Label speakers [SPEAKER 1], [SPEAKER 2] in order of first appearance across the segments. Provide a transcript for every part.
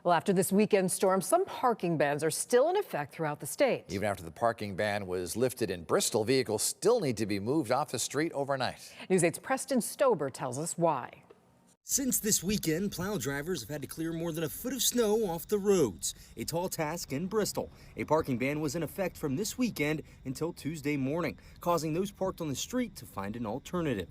[SPEAKER 1] Well, after this weekend storm, some parking bans are still in effect throughout the state.
[SPEAKER 2] Even after the parking ban was lifted in Bristol, vehicles still need to be moved off the street overnight.
[SPEAKER 1] News 8's Preston Stober tells us why.
[SPEAKER 3] Since this weekend, plow drivers have had to clear more than a foot of snow off the roads. A tall task in Bristol. A parking ban was in effect from this weekend until Tuesday morning, causing those parked on the street to find an alternative.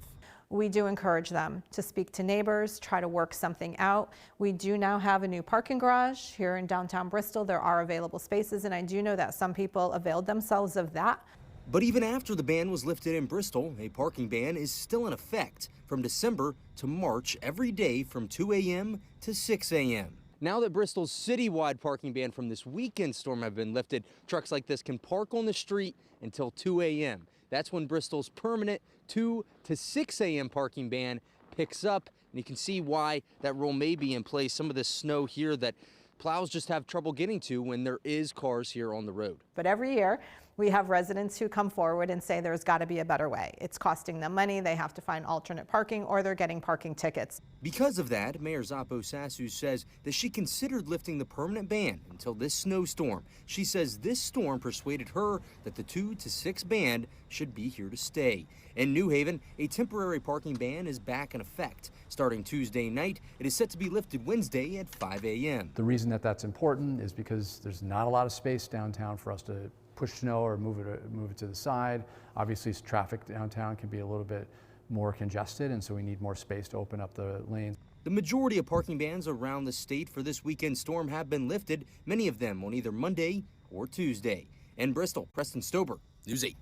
[SPEAKER 4] We do encourage them to speak to neighbors, try to work something out. We do now have a new parking garage here in downtown Bristol. There are available spaces, and I do know that some people availed themselves of that.
[SPEAKER 3] But even after the ban was lifted in Bristol, a parking ban is still in effect from December to March every day from 2 a.m. to 6 a.m. Now that Bristol's citywide parking ban from this weekend storm have been lifted, trucks like this can park on the street until 2 a.m. That's when Bristol's permanent 2 to 6 a.m. parking ban picks up, and you can see why that rule may be in place. Some of the snow here that plows just have trouble getting to when there is cars here on the road.
[SPEAKER 4] But every year we have residents who come forward and say there's got to be a better way. It's costing them money. They have to find alternate parking, or they're getting parking tickets.
[SPEAKER 3] Because of that, Mayor Zapo Sassu says that she considered lifting the permanent ban until this snowstorm. She says this storm persuaded her that the 2 to 6 ban should be here to stay. In New Haven, a temporary parking ban is back in effect. Starting Tuesday night, it is set to be lifted Wednesday at 5 a.m.
[SPEAKER 5] The reason that that's important is because there's not a lot of space downtown for us to push snow or move it to the side. Obviously, traffic downtown can be a little bit more congested, and so we need more space to open up the lanes.
[SPEAKER 3] The majority of parking bans around the state for this weekend storm have been lifted, many of them on either Monday or Tuesday. In Bristol, Preston Stober, News 8.